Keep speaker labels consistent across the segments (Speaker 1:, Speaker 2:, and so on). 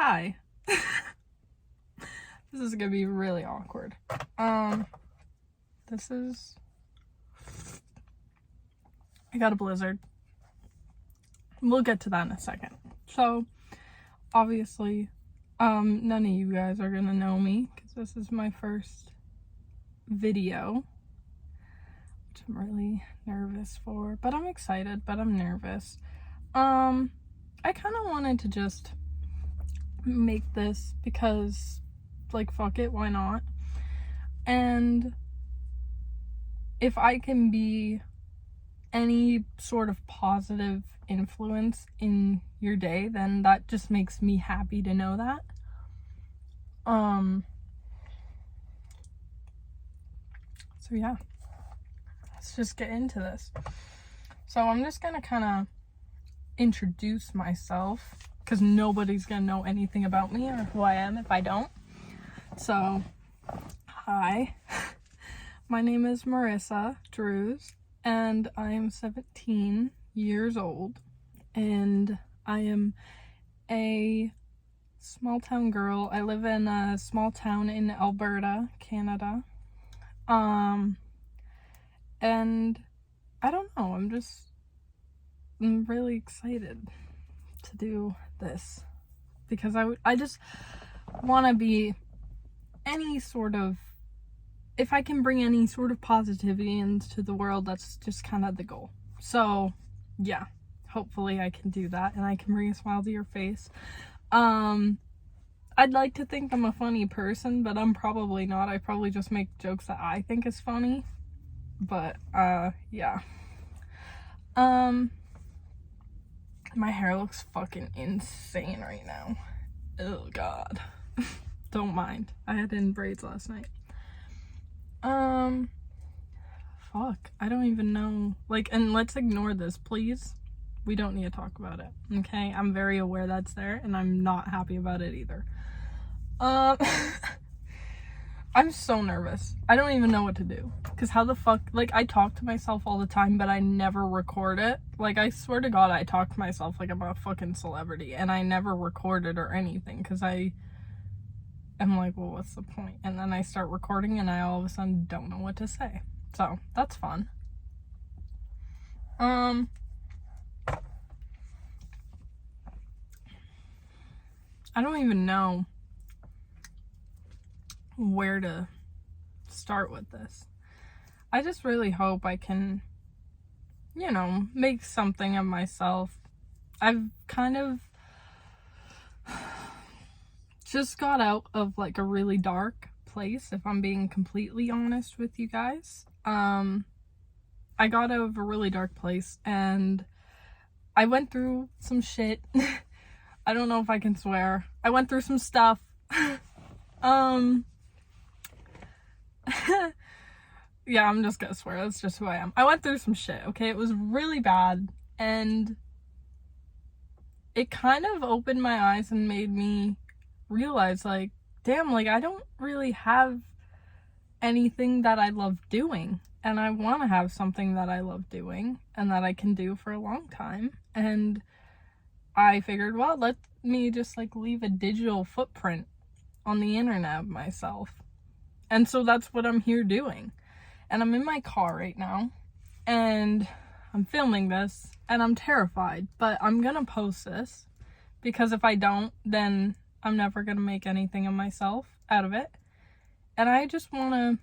Speaker 1: Hi. This is gonna be really awkward. This is... I got a blizzard. We'll get to that in a second. So, obviously, none of you guys are gonna know me because this is my first video, which I'm really nervous for, but I'm excited, but I'm nervous. I kind of wanted to just make this because, like, fuck it, why not? And if I can be any sort of positive influence in your day, then that just makes me happy to know that. So yeah, let's just get into this. So I'm just gonna kind of introduce myself because nobody's gonna know anything about me or who I am if I don't. So, hi, my name is Marissa Drewes and I am 17 years old and I am a small town girl. I live in a small town in Alberta, Canada. And I don't know, I'm really excited to do this because I just want to be any sort of, if I can bring any sort of positivity into the world, that's just kind of the goal. So yeah, hopefully I can do that and I can bring a smile to your face. I'd like to think I'm a funny person, but I'm probably not. I probably just make jokes that I think is funny. But yeah. My hair looks fucking insane right now. Oh god. Don't mind. I had it in braids last night. Fuck. I don't even know. Like, and let's ignore this, please. We don't need to talk about it. Okay? I'm very aware that's there, and I'm not happy about it either. I'm so nervous. I don't even know what to do. Because how the fuck... Like, I talk to myself all the time, but I never record it. Like, I swear to God, I talk to myself like I'm a fucking celebrity. And I never record it or anything. Because I'm like, well, what's the point? And then I start recording and I all of a sudden don't know what to say. So, that's fun. I don't even know where to start with this. I just really hope I can, you know, make something of myself. I've kind of just got out of like a really dark place, if I'm being completely honest with you guys. I got out of a really dark place and I went through some shit. I don't know if I can swear. I went through some stuff. Yeah, I'm just gonna swear. That's just who I am. I went through some shit, okay? It was really bad. And it kind of opened my eyes and made me realize, like, damn, like, I don't really have anything that I love doing. And I want to have something that I love doing and that I can do for a long time. And I figured, well, let me just, like, leave a digital footprint on the internet of myself. And so that's what I'm here doing. And I'm in my car right now. And I'm filming this. And I'm terrified. But I'm gonna post this. Because if I don't, then I'm never gonna make anything of myself out of it. And I just want to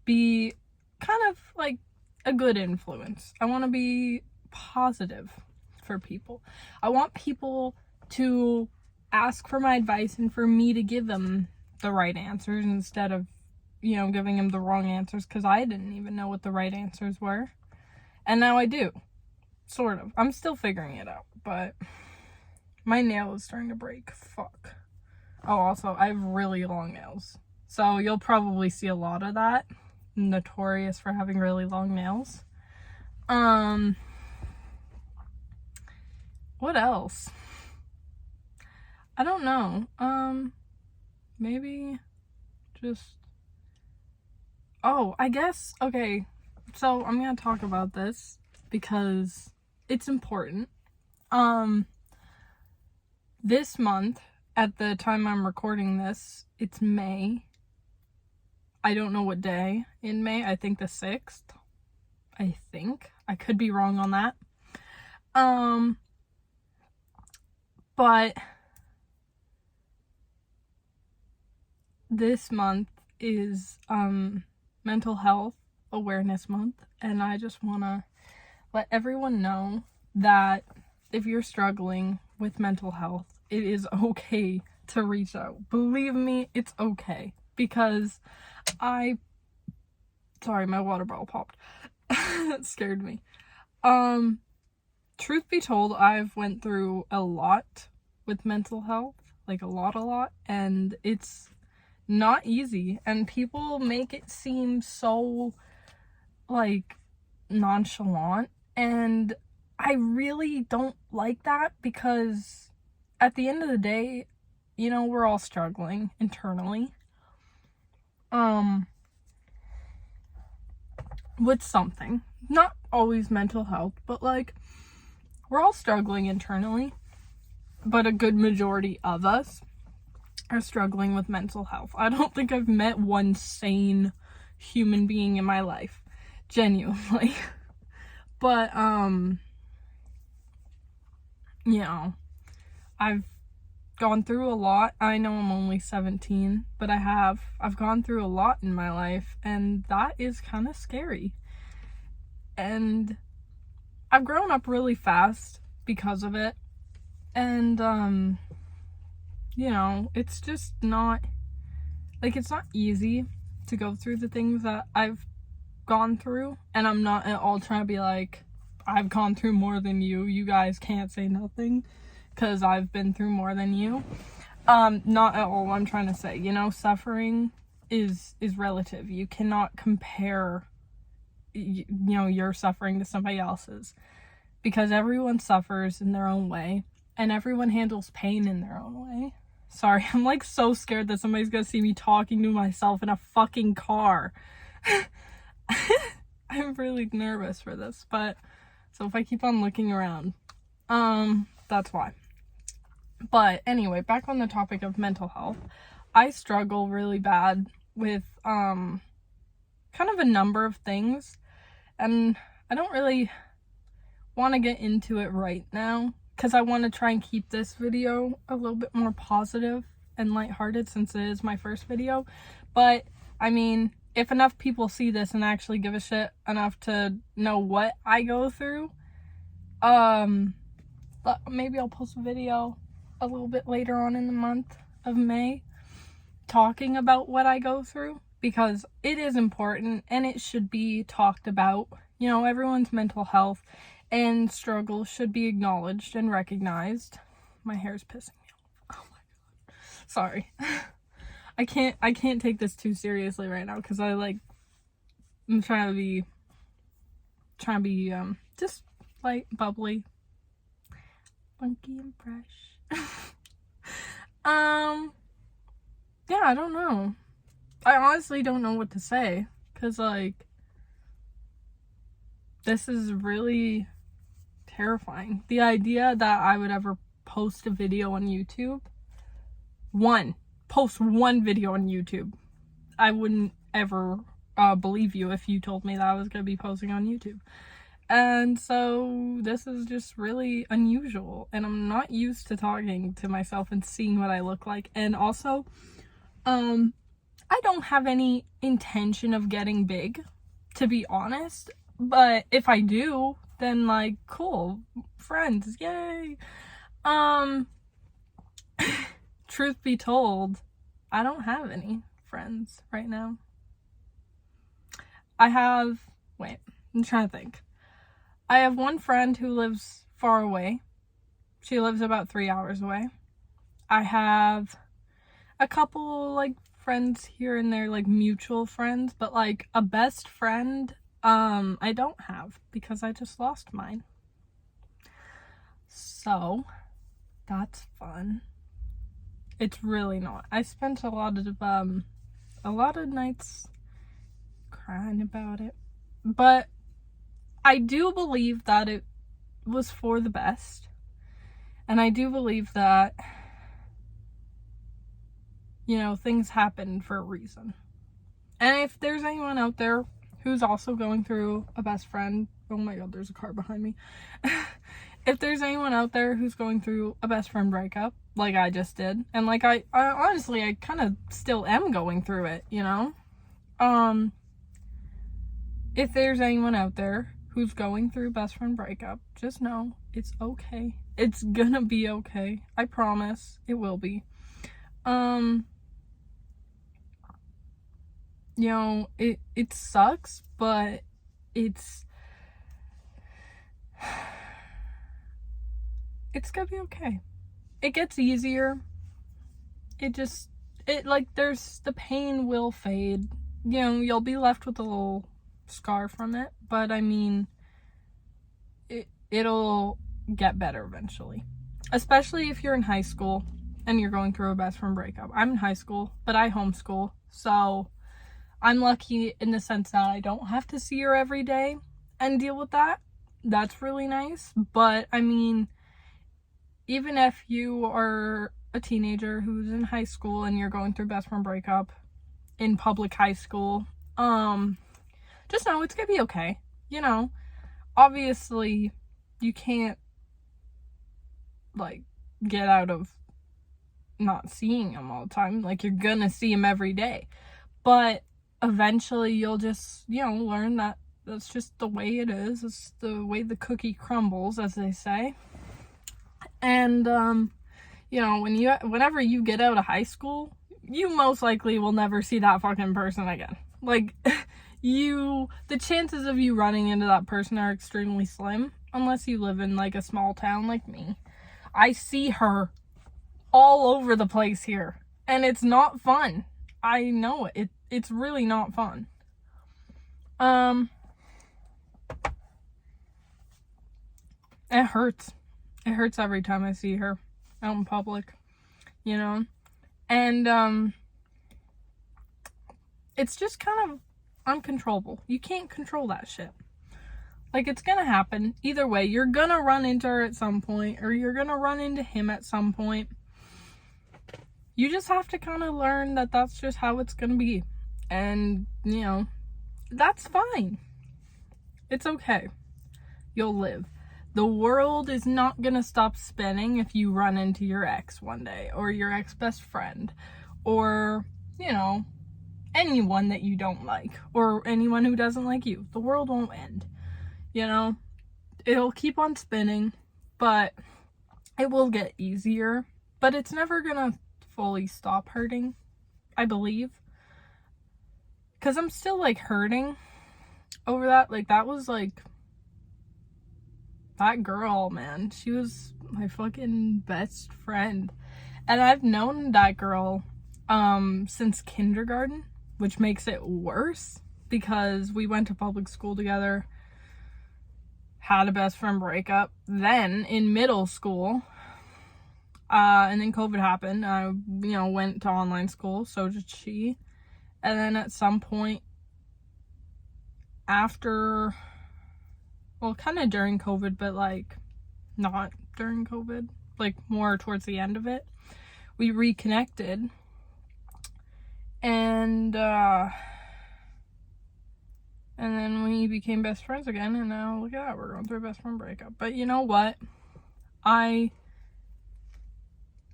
Speaker 1: be kind of like a good influence. I want to be positive for people. I want people to ask for my advice and for me to give them the right answers instead of, you know, giving them the wrong answers, because I didn't even know what the right answers were. And now I do. Sort of. I'm still figuring it out, but my nail is starting to break. Fuck. Oh, also, I have really long nails. So you'll probably see a lot of that. I'm notorious for having really long nails. What else? I don't know. Maybe just... Oh, I guess, okay. So I'm gonna talk about this because it's important. This month at the time I'm recording this, it's May. I don't know what day in May. I think the 6th. I think. I could be wrong on that. But this month is Mental Health Awareness Month, and I just want to let everyone know that if you're struggling with mental health, it is okay to reach out. Believe me, it's okay. Because sorry, my water bottle popped. That scared me. Truth be told, I've went through a lot with mental health. Like a lot. And it's not easy. And people make it seem so, like, nonchalant. And I really don't like that, because at the end of the day, you know, we're all struggling internally. With something. Not always mental health, but like, we're all struggling internally. But a good majority of us are struggling with mental health. I don't think I've met one sane human being in my life. Genuinely. But, you know, I've gone through a lot. I know I'm only 17, but I've gone through a lot in my life, and that is kind of scary. And I've grown up really fast because of it. And, you know, it's just not, like, it's not easy to go through the things that I've gone through. And I'm not at all trying to be like, I've gone through more than you. You guys can't say nothing, because I've been through more than you. Not at all what I'm trying to say. You know, suffering is relative. You cannot compare, you know, your suffering to somebody else's, because everyone suffers in their own way, and everyone handles pain in their own way. Sorry, I'm like so scared that somebody's gonna see me talking to myself in a fucking car. I'm really nervous for this, but so if I keep on looking around, that's why. But anyway, back on the topic of mental health, I struggle really bad with kind of a number of things, and I don't really want to get into it right now, because I want to try and keep this video a little bit more positive and lighthearted, since it is my first video. But I mean, if enough people see this and actually give a shit enough to know what I go through, maybe I'll post a video a little bit later on in the month of May talking about what I go through, because it is important and it should be talked about. You know, everyone's mental health and struggle should be acknowledged and recognized. My hair's pissing me off. Oh my god. Sorry. I can't take this too seriously right now, because I'm trying to be just light, bubbly, funky, and fresh. Yeah, I don't know. I honestly don't know what to say, because like, this is really terrifying. The idea that I would ever post a video on YouTube, post one video on YouTube. I wouldn't ever believe you if you told me that I was going to be posting on YouTube. And so this is just really unusual, and I'm not used to talking to myself and seeing what I look like. And also, I don't have any intention of getting big, to be honest. But if I do, then like, cool, friends, yay. Truth be told, I don't have any friends right now. I'm trying to think. I have one friend who lives far away. She lives about 3 hours away. I have a couple, like, friends here and there, like, mutual friends, but, like, a best friend, I don't have, because I just lost mine. So, that's fun. It's really not. I spent a lot of nights crying about it, but I do believe that it was for the best, and I do believe that things happen for a reason. And if there's anyone out there who's also going through a best friend, oh my god, there's a car behind me. If there's anyone out there who's going through a best friend breakup, like I just did, and like I honestly, I kind of still am going through it, if there's anyone out there who's going through best friend breakup, just know it's okay. It's gonna be okay. I promise it will be. It sucks, but it's gonna be okay. It gets easier. There's the pain will fade. You'll be left with a little scar from it, but I mean, it'll get better eventually. Especially if you're in high school and you're going through a best friend breakup. I'm in high school, but I homeschool, so I'm lucky in the sense that I don't have to see her every day and deal with that. That's really nice. But I mean, even if you are a teenager who's in high school and you're going through best friend breakup in public high school, just know it's gonna be okay. Obviously you can't get out of not seeing him all the time. You're gonna see him every day, but eventually you'll just learn that that's just the way it is. It's the way the cookie crumbles, as they say. And whenever you get out of high school, you most likely will never see that fucking person again. The chances of you running into that person are extremely slim, unless you live in a small town like me. I see her all over the place here, and it's not fun. I know it. It's really not fun. It hurts. It hurts every time I see her out in public, and it's just kind of uncontrollable. You can't control that shit. It's gonna happen either way. You're gonna run into her at some point, or you're gonna run into him at some point. You just have to kind of learn that that's just how it's gonna be, and that's fine. It's okay. You'll live. The world is not gonna stop spinning if you run into your ex one day, or your ex best friend, or anyone that you don't like, or anyone who doesn't like you. The world won't end. It'll keep on spinning, but it will get easier. But it's never gonna fully stop hurting, I believe, because I'm still hurting over that. That was that girl, man, she was my fucking best friend, and I've known that girl since kindergarten, which makes it worse because we went to public school together, had a best friend breakup then in middle school, and then COVID happened. I went to online school, so did she, and then at some point after, kind of during COVID, but not during COVID, more towards the end of it, we reconnected, and then we became best friends again, and now look at that, we're going through a best friend breakup. But you know what? I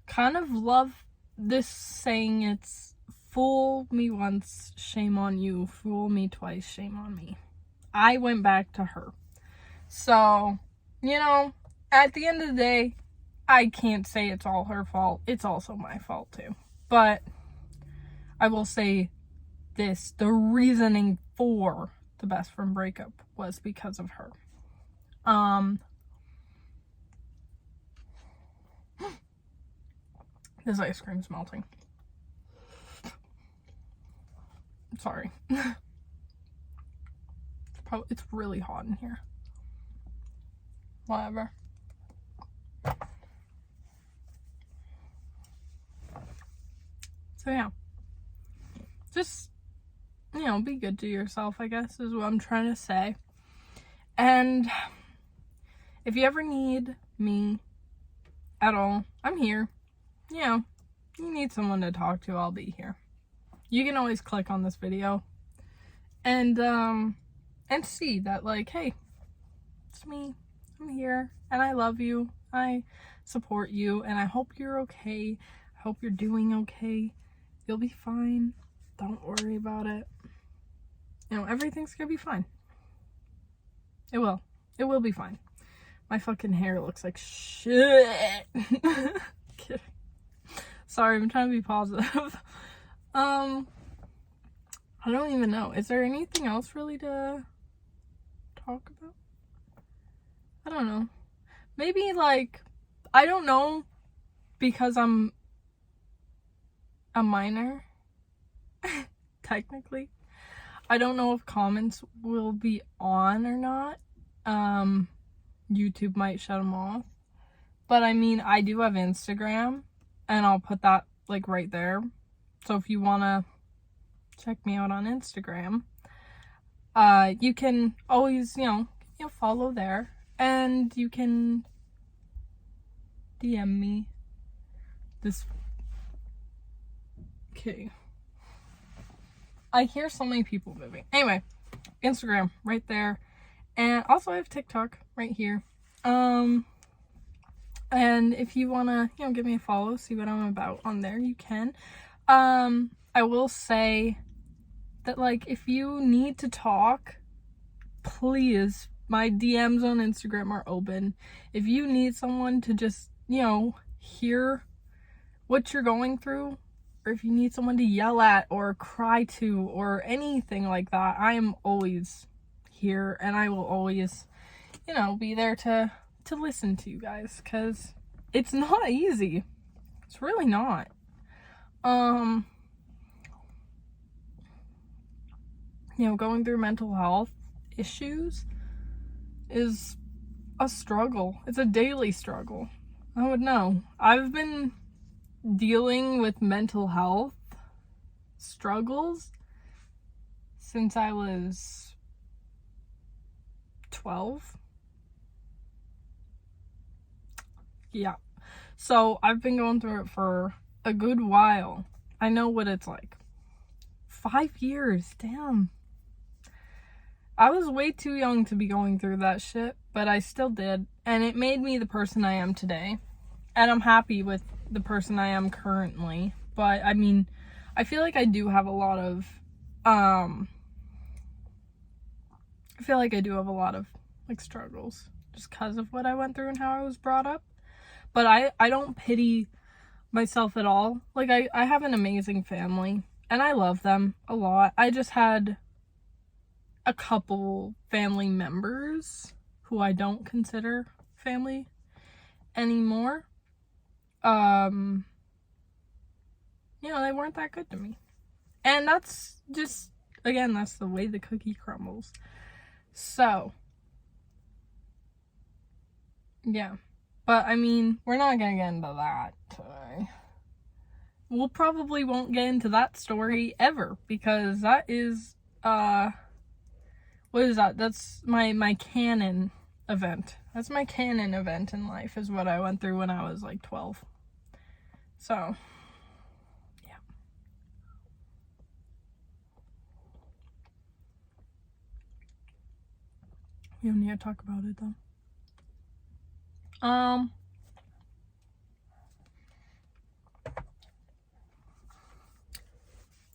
Speaker 1: kind of love this saying. It's fool me once, shame on you. Fool me twice, shame on me. I went back to her. So, at the end of the day, I can't say it's all her fault. It's also my fault too. But I will say this, the reasoning for the best friend breakup was because of her. This ice cream's melting. Sorry. It's really hot in here. Whatever. So yeah, just be good to yourself, I guess, is what I'm trying to say. And if you ever need me at all, I'm here. you need someone to talk to, I'll be here. You can always click on this video and see that, like, hey, it's me. I'm here and I love you. I support you and I hope you're okay. I hope you're doing okay. You'll be fine. Don't worry about it. You know, everything's gonna be fine. It will. It will be fine. My fucking hair looks like shit. Kidding. Sorry, I'm trying to be positive. I don't even know. Is there anything else really to talk about? I don't know. Maybe, like, I don't know, because I'm a minor, technically. I don't know if comments will be on or not. YouTube might shut them off. But I mean, I do have Instagram, and I'll put that, like, right there. So if you want to check me out on Instagram, you can always, you know, follow there. And you can DM me this. Okay. I hear so many people moving. Anyway, Instagram right there. And also I have TikTok right here. And if you want to, you know, give me a follow, see what I'm about on there, you can. I will say that, like, if you need to talk, please, my DMs on Instagram are open. If you need someone to just, you know, hear what you're going through, or if you need someone to yell at or cry to or anything like that, I am always here, and I will always, you know, be there to listen to you guys, because it's not easy. It's really not. You know, going through mental health issues is a struggle. It's a daily struggle. I would know. I've been dealing with mental health struggles since I was 12. Yeah. So I've been going through it for a good while. I know what it's like. 5 years. Damn. I was way too young to be going through that shit, but I still did. And it made me the person I am today. And I'm happy with the person I am currently. But, I mean, I feel like I do have a lot of, like, struggles. Just because of what I went through and how I was brought up. But I don't pity myself at all. Like, I have an amazing family. And I love them a lot. I just had a couple family members who I don't consider family anymore. You know, they weren't that good to me. And that's just, again, that's the way the cookie crumbles. So, yeah. But, I mean, we're not gonna get into that today. We'll probably won't get into that story ever, because that is, what is that? That's my canon event. That's my canon event in life, is what I went through when I was, like, 12. So, yeah. We don't need to talk about it, though.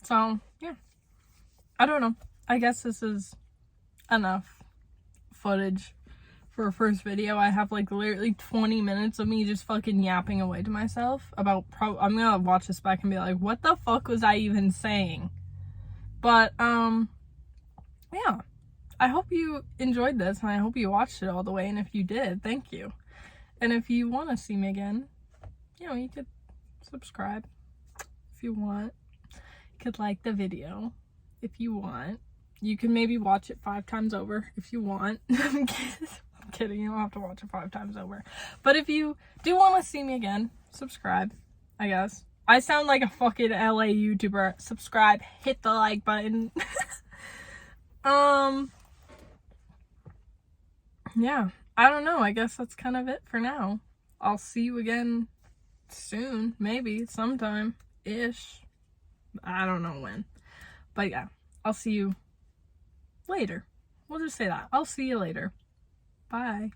Speaker 1: So, yeah. I don't know. I guess this is enough footage for a first video. I have, like, literally 20 minutes of me just fucking yapping away to myself about I'm gonna watch this back and be like, what the fuck was I even saying? But, yeah. I hope you enjoyed this, and I hope you watched it all the way, and if you did, thank you. And if you want to see me again, you know, you could subscribe if you want. You could like the video if you want. You can maybe watch it 5 times over if you want. I'm kidding. You don't have to watch it 5 times over. But if you do want to see me again, subscribe, I guess. I sound like a fucking LA YouTuber. Subscribe, hit the like button. Yeah. I don't know. I guess that's kind of it for now. I'll see you again soon, maybe, sometime-ish. I don't know when. But yeah, I'll see you later. We'll just say that. I'll see you later. Bye.